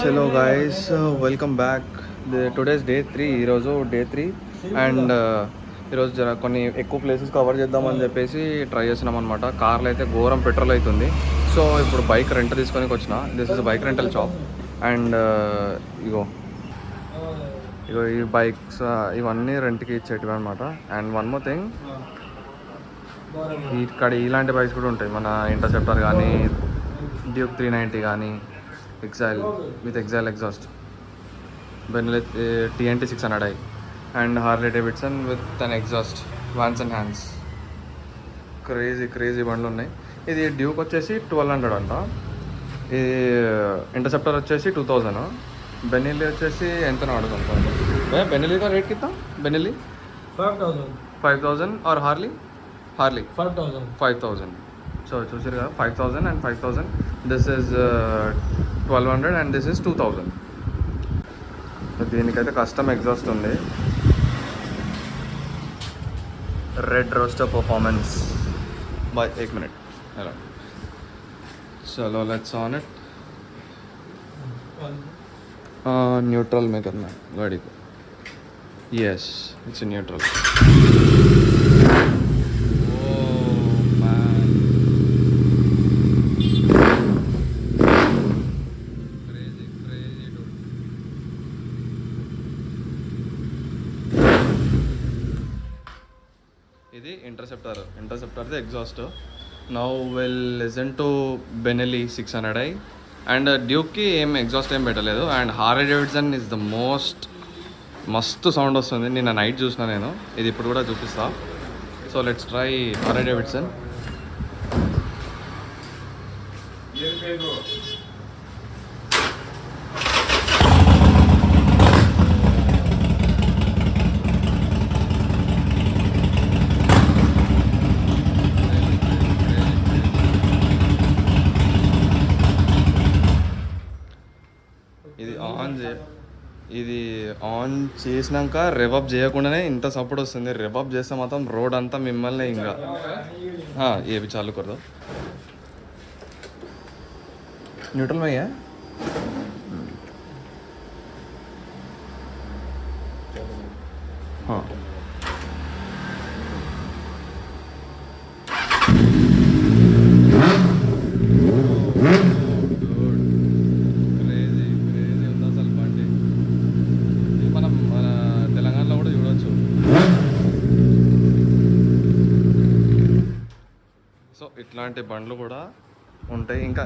చలో guys, welcome back. Today's day 3. ఈరోజు day 3 and ఈరోజు కొన్ని ఎక్కువ ప్లేసెస్ కవర్ చేద్దామని చెప్పేసి ట్రై చేస్తున్నాం అనమాట. కార్లో అయితే ఘోరం పెట్రోల్ అవుతుంది. సో ఇప్పుడు బైక్ రెంట్ తీసుకొని వచ్చిన. This is bike rental shop. And ఇగో ఇగో ఈ బైక్స్ ఇవన్నీ రెంట్కి ఇచ్చేటివి అనమాట. అండ్ వన్ మోర్ థింగ్, ఇక్కడ ఇలాంటి బైక్స్ కూడా ఉంటాయి. మన ఇంటర్సెప్టర్ కానీ, డ్యూక్ 390 కానీ, exile with exile exhaust, Benelli TNT 600i and Harley Davidson with an exhaust, Vance and Hines. Crazy బండ్లు ఉన్నాయి. ఇది డ్యూక్ వచ్చేసి 1200 అంట. ఈ ఇంటర్సెప్టర్ వచ్చేసి 2000. బెనిల్లీ వచ్చేసి ఎంత అడుగుతాం? బెనిల్లీ का रेट कितना? బెనిల్లీ 5000 और हार्ली 5000. సో చూసారు కదా, 5000 అండ్ 5000. This is 1200 and this is 2000. దీనికైతే కస్టమ్ ఎగ్జాస్ట్ ఉంది. Red rooster performance by 1 minute. Hello, चलो लेट्स ऑन इट. न्यूट्रल में करना है गाड़ी को. Yes, it's neutral. ఇది ఇంటర్సెప్టర్ది exhaust. Now will listen to Benelli 600i. And డ్యూక్కి ఏం ఎగ్జాస్ట్ ఏం పెట్టలేదు. And Harley Davidson is the మస్తు సౌండ్ వస్తుంది. నిన్న నైట్ చూసిన నేను. ఇది ఇప్పుడు కూడా చూపిస్తా. So let's try Harley Davidson. ఇది ఆన్ చేసినాక రెవప్ చేయకుండానే ఇంత సపోర్ట్ వస్తుంది. రెవప్ చేస్తే మాత్రం రోడ్ అంతా మిమ్మల్ని ఇంకా ఏవి చాలు కొరదు. న్యూట్రల్ మయ్యా ఇట్లాంటి బండ్లు కూడా ఉంటాయి. ఇంకా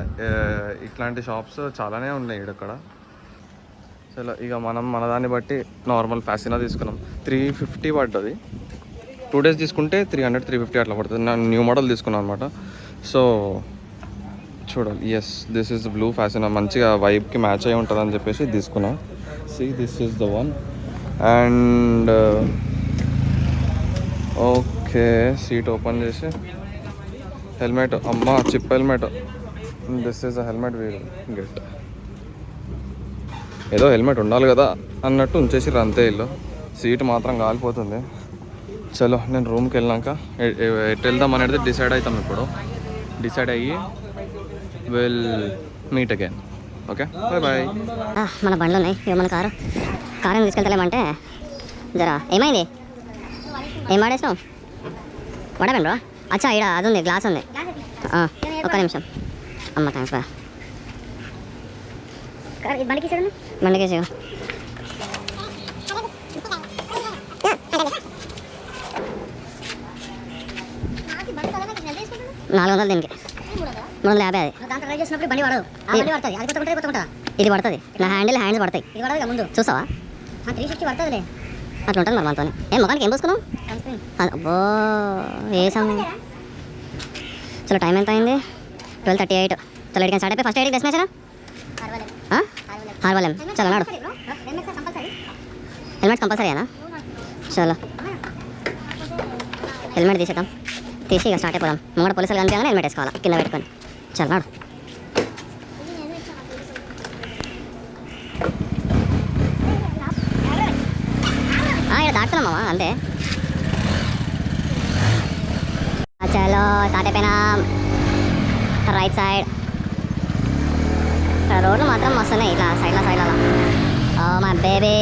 ఇట్లాంటి షాప్స్ చాలానే ఉన్నాయి ఇక్కడ. చలో ఇక మనం మన దాన్ని బట్టి నార్మల్ ఫ్యాసినా తీసుకున్నాం. 350 పడ్డది. 2 days తీసుకుంటే 300-350 అట్లా పడుతుంది. నేను న్యూ మోడల్ తీసుకున్నాను అనమాట. సో చూడాలి. Yes, this is blue Fascino. మంచిగా వైబ్కి మ్యాచ్ అయి ఉంటుంది అని చెప్పేసి తీసుకున్నాం. See, this is the one. And okay, seat open చేసి హెల్మెట్, అమ్మ చిప్ helmet. This is a helmet we'll get. ఏదో హెల్మెట్ ఉండాలి కదా అన్నట్టు ఉంచేసిర్రు అంతే. ఇల్లు సీట్ మాత్రం కాలిపోతుంది. చలో నేను రూమ్కి వెళ్ళాక ఎటు వెళ్దాం అనేది డిసైడ్ అవుతాం. ఇప్పుడు డిసైడ్ అయ్యి will meet again. Okay, bye bye. మన బండ్లు ఉన్నాయి. మన కారు తీసుకెళ్తలేమంటే జరా ఏమైంది? ఏం వాడేసినావు? వాడమేం బ్రో? అచ్చా, ఇక్కడ అది ఉంది, గ్లాస్ ఉంది. ఒక్క నిమిషం అమ్మ. థ్యాంక్స్ బా. బండికి ఇచ్చాడు. 400 దీనికి, 350 అది. ఇది పడుతుంది. నా హ్యాండ్స్ పడతాయి. చూసావా? అట్లా ఉంటుంది మరి మనతో. ఏం ముఖానికి ఏం పూసుకున్నావు? అబ్బో వేసాం. చలో టైం ఎంత అయింది? 12:38. చలో ఇక్కడికి స్టార్ట్ అయిపోయి ఫస్ట్ ఎయిడ్కి డెస్టినేషన్ హార్వలెం. చలో నాడు. హెల్మెట్ కంపల్సరీనా? చలో హెల్మెట్ తీసేద్దాం. తీసి ఇక స్టార్ట్ అయిపోదాం. ముంగడ పోలీసులు కనిపించగానే హెల్మెట్ వేసుకోవాలి కింద పెట్టుకొని. చలో నాడు. ఇక్కడ దాటుతున్నామా అంతే. చలో స్టార్ట్ అయిపోయినా. రైట్ సైడ్ రోడ్లు మాత్రం మస్తున్నాయి ఇట్లా సైడ్ల ఓ మై బేబీ.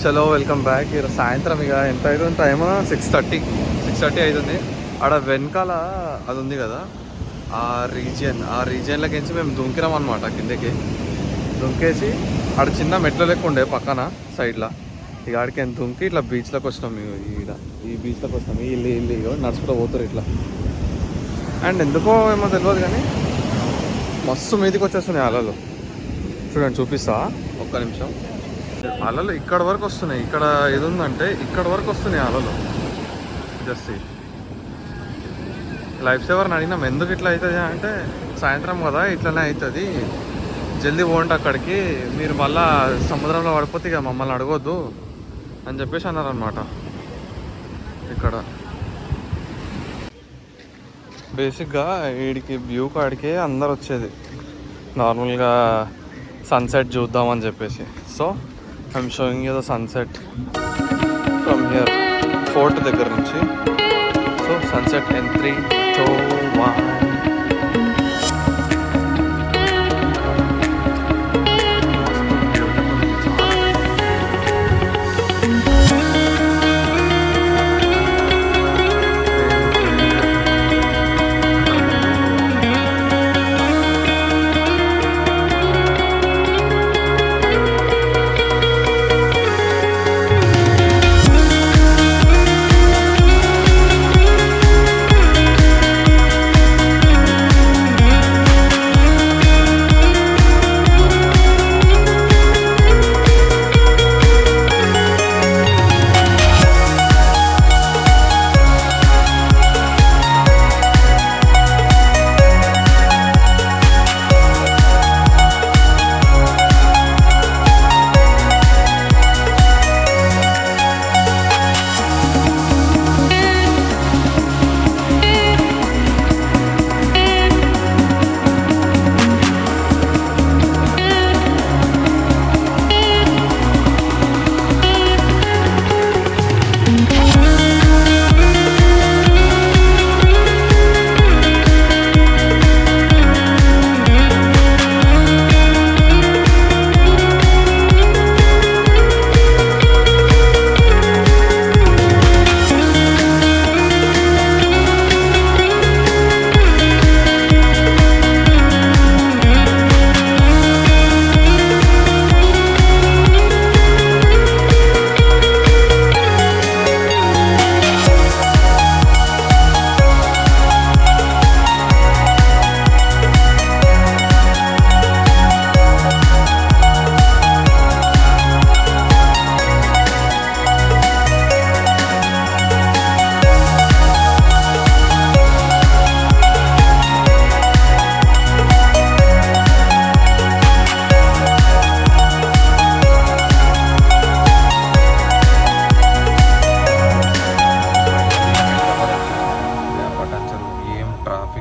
చలో వెల్కమ్ బ్యాక్. ఈరోజు సాయంత్రం ఇక ఎంత అవుతుంది టైమ్ 6:30 అవుతుంది. ఆడ వెనకాల అది ఉంది కదా ఆ రీజియన్లోకి నుంచి మేము దుంకినాం అనమాట. కిందకి దుంకేసి ఆడ చిన్న మెట్ల లెక్క ఉండే పక్కన సైడ్లో, ఇక ఆడికి ఎంత దుంకి ఇట్లా బీచ్లోకి వచ్చినాం. మేము ఈ బీచ్లోకి వస్తాం. ఇల్లు నడుచుకుంటూ పోతారు ఇట్లా. అండ్ ఎందుకో ఏమో తెలియదు కానీ మస్తు మీదికి వచ్చేస్తున్నాయి అలలు. చూడండి చూపిస్తా ఒక్క నిమిషం. అలలు ఇక్కడ వరకు వస్తున్నాయి. ఇక్కడ ఏది ఉందంటే ఇక్కడ వరకు వస్తున్నాయి అలలు. జస్ట్ లైఫ్ సేవర్ని అడిగినాం ఎందుకు ఇట్లా అవుతుంది అంటే, సాయంత్రం కదా ఇట్లనే అవుతుంది, జల్దీ పోండి అక్కడికి, మీరు మళ్ళా సముద్రంలో పడిపోతే ఇక మమ్మల్ని అడగొద్దు అని చెప్పేసి అన్నారనమాట. ఇక్కడ బేసిక్గా వీడికి వ్యూ కాడికి అందరు వచ్చేది నార్మల్గా సన్సెట్ చూద్దామని చెప్పేసి. So I'm showing you the sunset from here fort దగ్గర నుంచి. So sunset in 3, 2, 1.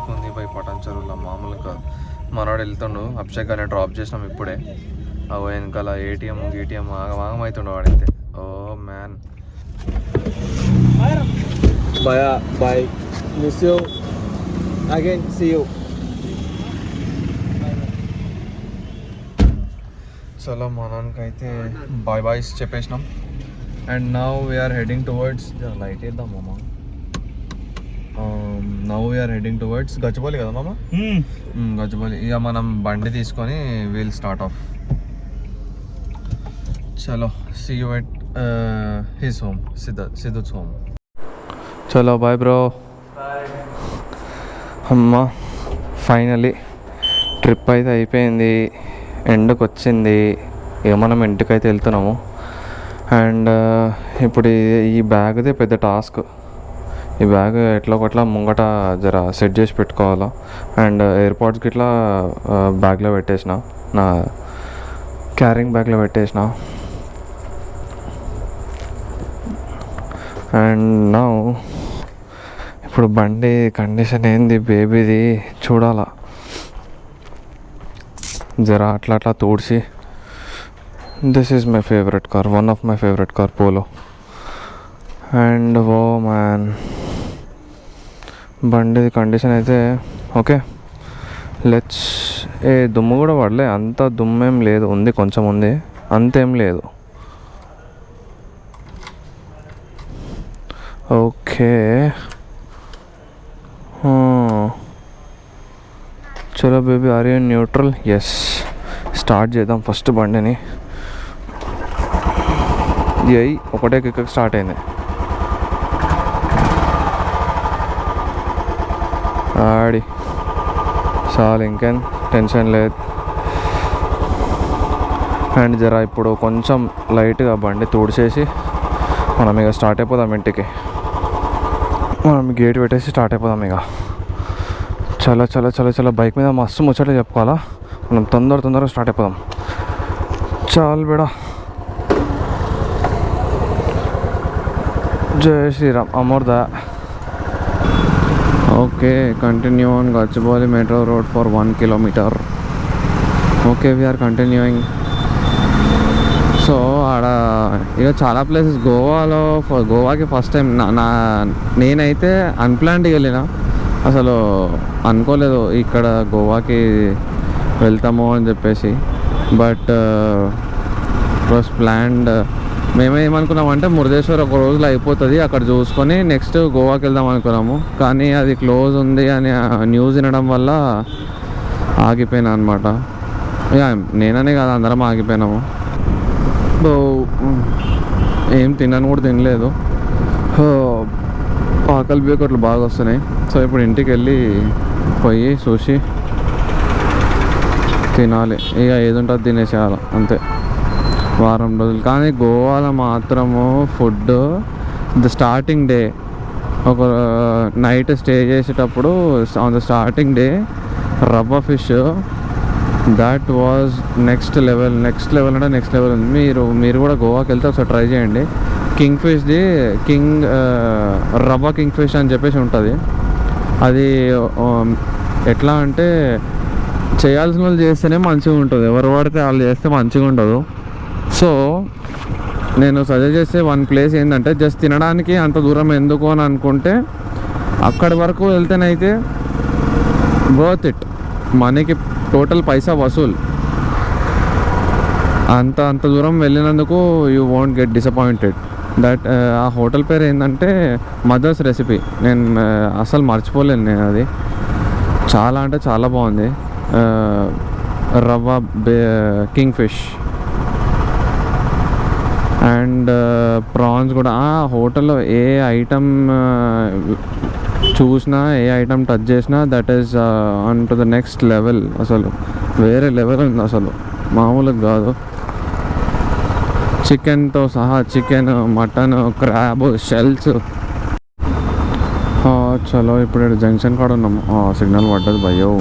ట్రాఫిక్ ఉంది బై పటాన్చెరువులో మామూలుగా. మనవాడు వెళ్తుండు, అభిషేక్ గారిని డ్రాప్ చేసినాం ఇప్పుడే. అవి వెనకాల ఏటీఎం గీటీఎం ఆగమవుతుండు వాడైతే. Oh man Bye, bye. Miss you. Again, see you. చలో మనకైతే బాయ్ బాయ్స్ చెప్పేసినాం. And now we're heading towards light వేద్దాం మామ. Now we're heading towards Gachibowli కదా మామ. గచ్చిబౌలి. ఇక మనం బండి తీసుకొని వీల్ స్టార్ట్ ఆఫ్. చలో see you at his home, Siddhu's home. చలో బాయ్ బ్రో. అమ్మ ఫైనలీ ట్రిప్ అయితే అయిపోయింది, ఎండ్కి వచ్చింది. ఇక మనం ఇంటికైతే వెళ్తున్నాము. అండ్ ఇప్పుడు ఈ బ్యాగ్దే పెద్ద టాస్క్. ఈ బ్యాగ్ ఎట్లా ఒకట్లా ముంగట జర సెట్ చేసి పెట్టుకోవాలా. అండ్ ఎయిర్పోర్ట్స్కి ఇట్లా బ్యాగ్లో పెట్టేసిన, నా క్యారింగ్ బ్యాగ్లో పెట్టేసిన. అండ్ నా ఇప్పుడు బండి కండిషన్ ఏంది బేబీది చూడాలా. జరా అట్లా అట్లా తోడిసి. This is my favourite car, one of my favourite car, Polo. And oh man, బండి కండిషన్ అయితే ఓకే. లెట్స్. దుమ్ము కూడా పడలే, అంత దుమ్మేం లేదు, ఉంది కొంచెం ఉంది, అంతేం లేదు. ఓకే చలో baby, are you neutral? Yes. Start చేద్దాం ఫస్ట్ బండిని. అయ్యి ఒకటే కిక్ స్టార్ట్ అయింది. ఆడి చాలు, ఇంకేం టెన్షన్ లేదు. అండ్ జరా ఇప్పుడు కొంచెం లైట్గా బండి తుడిచేసి మనం ఇక స్టార్ట్ అయిపోదాం ఇంటికి. మనం గేట్ పెట్టేసి స్టార్ట్ అయిపోదాం ఇక. చాలా చాలా చాలా చాలా బైక్ మీద మస్తు ముచ్చట్లు చెప్పుకోవాలా. మనం తొందరగా స్టార్ట్ అయిపోదాం. చాలు బేడా. జై శ్రీరామ్, అమోర్దా. Okay, continue on Gachibowli metro road for 1 kilometer. Okay, we're continuing. So ఆడ ఇక చాలా ప్లేసెస్ గోవాకి ఫస్ట్ టైం నేనైతే అన్ప్లాన్డ్గా వెళ్ళిన. అసలు అనుకోలేదు ఇక్కడ గోవాకి వెళ్తాము అని చెప్పేసి. But was planned. మేమేమనుకున్నామంటే మురుదేశ్వర్ ఒక రోజులో అయిపోతుంది, అక్కడ చూసుకొని నెక్స్ట్ గోవాకి వెళ్దాం అనుకున్నాము. కానీ అది క్లోజ్ ఉంది అని న్యూస్ వినడం వల్ల ఆగిపోయినా అనమాట. ఇక నేననే కాదు, అందరం ఆగిపోయినాము. ఏం తినను కూడా తినలేదు, ఆకలి బేకట్లు బాగా వస్తున్నాయి. సో ఇప్పుడు ఇంటికి వెళ్ళి పోయి చూసి తినాలి. ఇక ఏది ఉంటుంది తినేసేయాలి అంతే, వారం రోజులు. కానీ గోవాలో మాత్రము ఫుడ్ ద స్టార్టింగ్ డే, ఒక నైట్ స్టే చేసేటప్పుడు ఆన్ ద స్టార్టింగ్ డే రవ్వ fish, that was next level అంటే నెక్స్ట్ లెవెల్ ఉంది. మీరు కూడా గోవాకి వెళ్తే ఒకసారి ట్రై చేయండి. కింగ్ ఫిష్ది రవ్వ కింగ్ ఫిష్ అని చెప్పేసి ఉంటుంది. అది ఎట్లా అంటే చేయాల్సిన వాళ్ళు చేస్తేనే మంచిగా ఉంటుంది, ఎవరు పడితే వాళ్ళు చేస్తే మంచిగా ఉండదు. సో నేను సజెస్ట్ చేసే వన్ ప్లేస్ ఏంటంటే, జస్ట్ తినడానికి అంత దూరం ఎందుకు అని అనుకుంటే అక్కడి వరకు వెళ్తేనైతే వర్త్ ఇట్. మనకి టోటల్ పైసా వసూల్. అంత దూరం వెళ్ళినందుకు you won't get disappointed. That ఆ హోటల్ పేరు ఏంటంటే మదర్స్ రెసిపీ. నేను అసలు మర్చిపోలేను నేను అది. చాలా అంటే చాలా బాగుంది. రవ్వ కింగ్ ఫిష్ అండ్ ప్రాన్స్ కూడా. ఆ హోటల్లో ఏ ఐటమ్ చూసినా, ఏ ఐటమ్ టచ్ చేసినా that is on to the next level. అసలు వేరే లెవెల్ ఉంది, అసలు మామూలుగా కాదు. చికెన్తో సహా, చికెన్, మటన్, క్రాబ్, షెల్స్. చలో ఇప్పుడు జంక్షన్ కాడ ఉన్నాము. సిగ్నల్ పడ్డది భయ్యో.